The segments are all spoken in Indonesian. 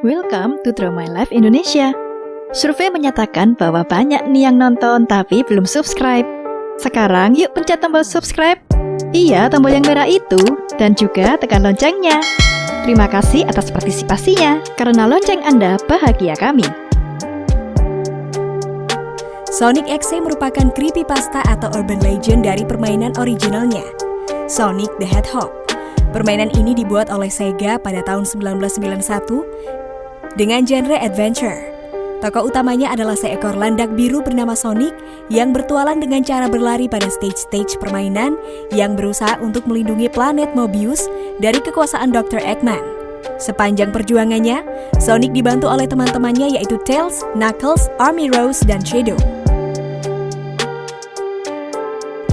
Welcome to Draw My Life Indonesia. Survei menyatakan bahwa banyak nih yang nonton tapi belum subscribe. Sekarang yuk pencet tombol subscribe. Iya, tombol yang merah itu. Dan juga tekan loncengnya. Terima kasih atas partisipasinya. Karena lonceng Anda bahagia kami. Sonic X merupakan creepypasta atau urban legend dari permainan originalnya, Sonic the Hedgehog. Permainan ini dibuat oleh Sega pada tahun 1991 dengan genre adventure. Tokoh utamanya adalah seekor landak biru bernama Sonic yang bertualang dengan cara berlari pada stage-stage permainan yang berusaha untuk melindungi planet Mobius dari kekuasaan Dr. Eggman. Sepanjang perjuangannya, Sonic dibantu oleh teman-temannya yaitu Tails, Knuckles, Army Rose, dan Shadow.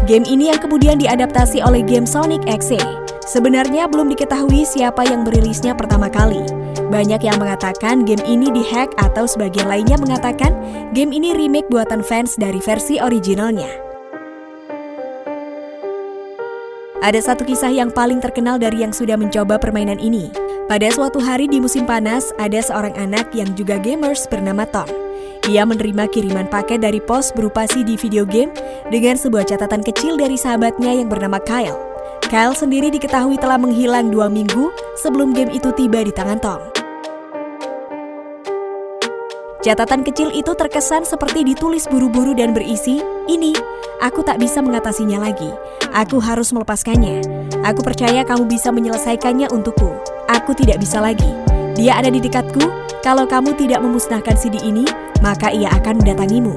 Game ini yang kemudian diadaptasi oleh game Sonic X. Sebenarnya belum diketahui siapa yang merilisnya pertama kali. Banyak yang mengatakan game ini dihack atau sebagian lainnya mengatakan game ini remake buatan fans dari versi originalnya. Ada satu kisah yang paling terkenal dari yang sudah mencoba permainan ini. Pada suatu hari di musim panas, ada seorang anak yang juga gamers bernama Tom. Ia menerima kiriman paket dari pos berupa CD video game dengan sebuah catatan kecil dari sahabatnya yang bernama Kyle. Kyle sendiri diketahui telah menghilang 2 minggu sebelum game itu tiba di tangan Tom. Catatan kecil itu terkesan seperti ditulis buru-buru dan berisi, "Ini, aku tak bisa mengatasinya lagi. Aku harus melepaskannya. Aku percaya kamu bisa menyelesaikannya untukku. Aku tidak bisa lagi. Dia ada di dekatku. Kalau kamu tidak memusnahkan CD ini, maka ia akan mendatangimu.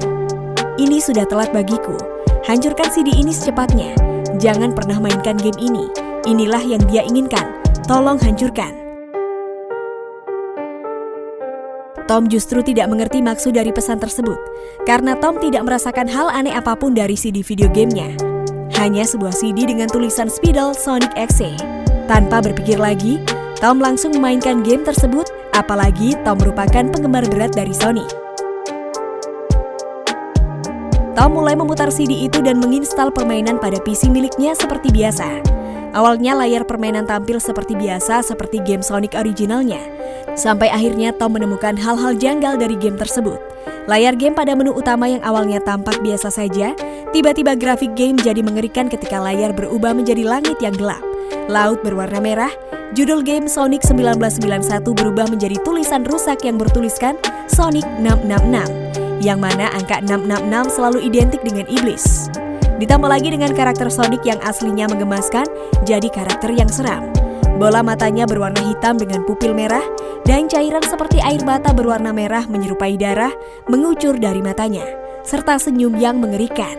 Ini sudah telat bagiku. Hancurkan CD ini secepatnya. Jangan pernah mainkan game ini. Inilah yang dia inginkan. Tolong hancurkan." Tom justru tidak mengerti maksud dari pesan tersebut, karena Tom tidak merasakan hal aneh apapun dari CD video gamenya. Hanya sebuah CD dengan tulisan Spidol Sonic X. Tanpa berpikir lagi, Tom langsung memainkan game tersebut, apalagi Tom merupakan penggemar berat dari Sonic. Tom mulai memutar CD itu dan menginstal permainan pada PC miliknya seperti biasa. Awalnya layar permainan tampil seperti biasa seperti game Sonic originalnya. Sampai akhirnya Tom menemukan hal-hal janggal dari game tersebut. Layar game pada menu utama yang awalnya tampak biasa saja, tiba-tiba grafik game jadi mengerikan ketika layar berubah menjadi langit yang gelap. Laut berwarna merah, judul game Sonic 1991 berubah menjadi tulisan rusak yang bertuliskan Sonic 666, yang mana angka 666 selalu identik dengan iblis. Ditambah lagi dengan karakter Sonic yang aslinya menggemaskan, jadi karakter yang seram. Bola matanya berwarna hitam dengan pupil merah, dan cairan seperti air mata berwarna merah menyerupai darah mengucur dari matanya, serta senyum yang mengerikan.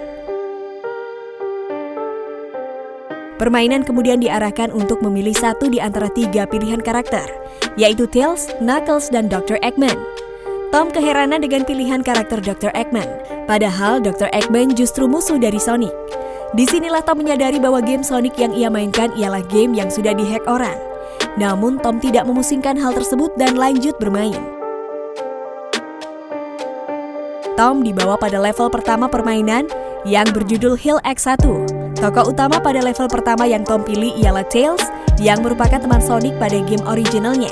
Permainan kemudian diarahkan untuk memilih satu di antara 3 pilihan karakter, yaitu Tails, Knuckles, dan Dr. Eggman. Tom keheranan dengan pilihan karakter Dr. Eggman, padahal Dr. Eggman justru musuh dari Sonic. Disinilah Tom menyadari bahwa game Sonic yang ia mainkan ialah game yang sudah dihack orang. Namun Tom tidak memusingkan hal tersebut dan lanjut bermain. Tom dibawa pada level pertama permainan yang berjudul Hill X1. Tokoh utama pada level pertama yang Tom pilih ialah Tails yang merupakan teman Sonic pada game originalnya.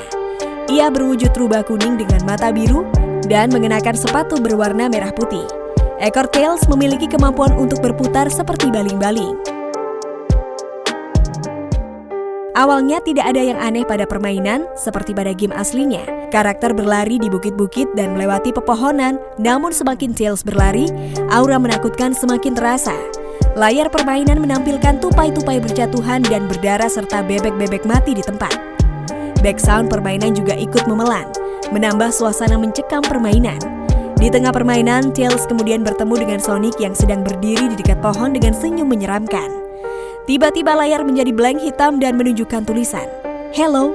Ia berwujud rubah kuning dengan mata biru dan mengenakan sepatu berwarna merah putih. Ekor Tails memiliki kemampuan untuk berputar seperti baling-baling. Awalnya tidak ada yang aneh pada permainan seperti pada game aslinya. Karakter berlari di bukit-bukit dan melewati pepohonan, namun semakin Tails berlari, aura menakutkan semakin terasa. Layar permainan menampilkan tupai-tupai berjatuhan dan berdarah serta bebek-bebek mati di tempat. Background permainan juga ikut memelan, menambah suasana mencekam permainan. Di tengah permainan, Tails kemudian bertemu dengan Sonic yang sedang berdiri di dekat pohon dengan senyum menyeramkan. Tiba-tiba layar menjadi blank hitam dan menunjukkan tulisan, "Hello,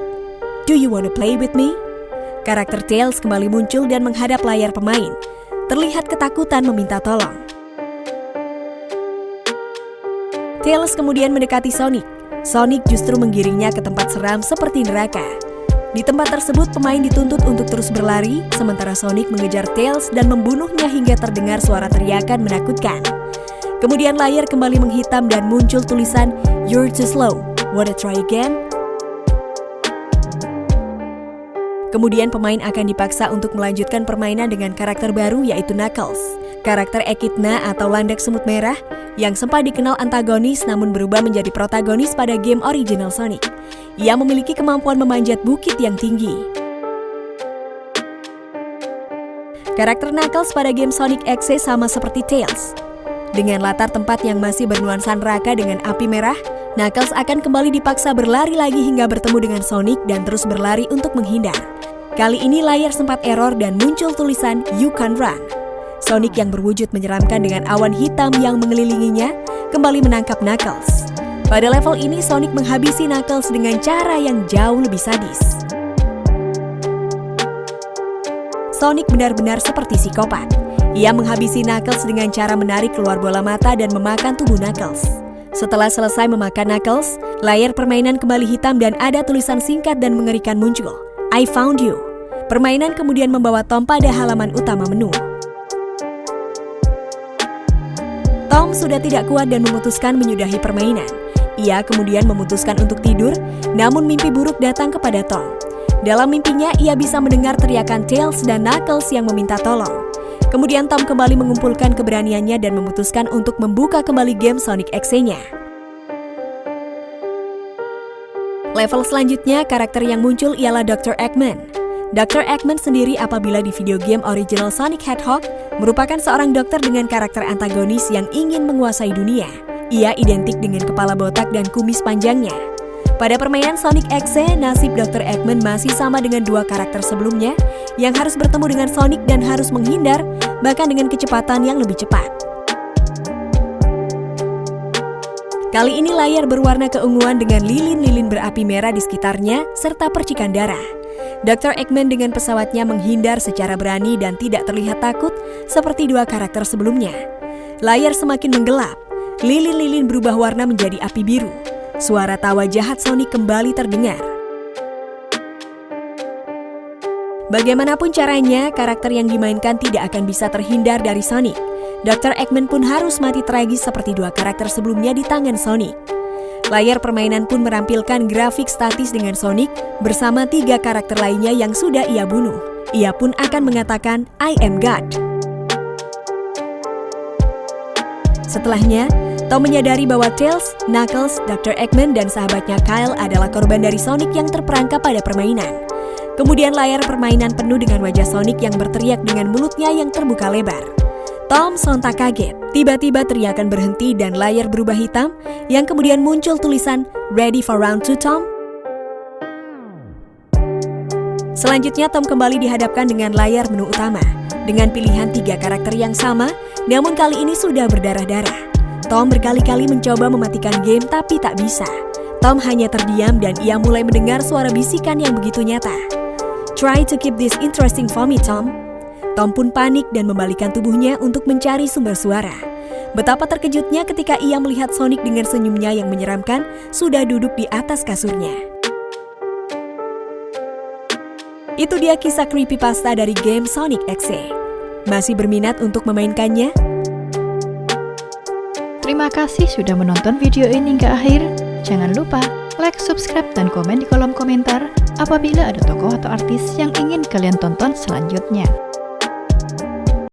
do you wanna play with me?" Karakter Tails kembali muncul dan menghadap layar pemain. Terlihat ketakutan meminta tolong. Tails kemudian mendekati Sonic. Sonic justru menggiringnya ke tempat seram seperti neraka. Di tempat tersebut, pemain dituntut untuk terus berlari, sementara Sonic mengejar Tails dan membunuhnya hingga terdengar suara teriakan menakutkan. Kemudian layar kembali menghitam dan muncul tulisan, "You're too slow. Wanna try again?" Kemudian pemain akan dipaksa untuk melanjutkan permainan dengan karakter baru yaitu Knuckles. Karakter Echidna atau landak semut merah yang sempat dikenal antagonis namun berubah menjadi protagonis pada game original Sonic. Ia memiliki kemampuan memanjat bukit yang tinggi. Karakter Knuckles pada game Sonic X sama seperti Tails. Dengan latar tempat yang masih bernuansa neraka dengan api merah, Knuckles akan kembali dipaksa berlari lagi hingga bertemu dengan Sonic dan terus berlari untuk menghindar. Kali ini layar sempat error dan muncul tulisan "You Can't Run". Sonic yang berwujud menyeramkan dengan awan hitam yang mengelilinginya kembali menangkap Knuckles. Pada level ini Sonic menghabisi Knuckles dengan cara yang jauh lebih sadis. Sonic benar-benar seperti psikopat. Ia menghabisi Knuckles dengan cara menarik keluar bola mata dan memakan tubuh Knuckles. Setelah selesai memakan Knuckles, layar permainan kembali hitam dan ada tulisan singkat dan mengerikan muncul. I found you. Permainan kemudian membawa Tom pada halaman utama menu. Tom sudah tidak kuat dan memutuskan menyudahi permainan. Ia kemudian memutuskan untuk tidur, namun mimpi buruk datang kepada Tom. Dalam mimpinya, ia bisa mendengar teriakan Tails dan Knuckles yang meminta tolong. Kemudian Tom kembali mengumpulkan keberaniannya dan memutuskan untuk membuka kembali game Sonic X-nya. Level selanjutnya, karakter yang muncul ialah Dr. Eggman. Dr. Eggman sendiri apabila di video game original Sonic Hedgehog merupakan seorang dokter dengan karakter antagonis yang ingin menguasai dunia. Ia identik dengan kepala botak dan kumis panjangnya. Pada permainan Sonic X, nasib Dr. Eggman masih sama dengan dua karakter sebelumnya yang harus bertemu dengan Sonic dan harus menghindar, bahkan dengan kecepatan yang lebih cepat. Kali ini layar berwarna keunguan dengan lilin-lilin berapi merah di sekitarnya serta percikan darah. Dr. Eggman dengan pesawatnya menghindar secara berani dan tidak terlihat takut seperti dua karakter sebelumnya. Layar semakin menggelap, lilin-lilin berubah warna menjadi api biru. Suara tawa jahat Sonic kembali terdengar. Bagaimanapun caranya, karakter yang dimainkan tidak akan bisa terhindar dari Sonic. Dr. Eggman pun harus mati tragis seperti dua karakter sebelumnya di tangan Sonic. Layar permainan pun merampilkan grafik statis dengan Sonic bersama tiga karakter lainnya yang sudah ia bunuh. Ia pun akan mengatakan, I am God. Setelahnya, Tom menyadari bahwa Tails, Knuckles, Dr. Eggman, dan sahabatnya Kyle adalah korban dari Sonic yang terperangkap pada permainan. Kemudian layar permainan penuh dengan wajah Sonic yang berteriak dengan mulutnya yang terbuka lebar. Tom sontak kaget. Tiba-tiba teriakan berhenti dan layar berubah hitam yang kemudian muncul tulisan Ready for round 2, Tom? Selanjutnya Tom kembali dihadapkan dengan layar menu utama dengan pilihan tiga karakter yang sama, namun kali ini sudah berdarah-darah. Tom berkali-kali mencoba mematikan game tapi tak bisa. Tom hanya terdiam dan ia mulai mendengar suara bisikan yang begitu nyata. Try to keep this interesting for me, Tom. Tom pun panik dan membalikkan tubuhnya untuk mencari sumber suara. Betapa terkejutnya ketika ia melihat Sonic dengan senyumnya yang menyeramkan sudah duduk di atas kasurnya. Itu dia kisah creepypasta dari game Sonic X. Masih berminat untuk memainkannya? Terima kasih sudah menonton video ini hingga akhir. Jangan lupa like, subscribe, dan komen di kolom komentar apabila ada tokoh atau artis yang ingin kalian tonton selanjutnya.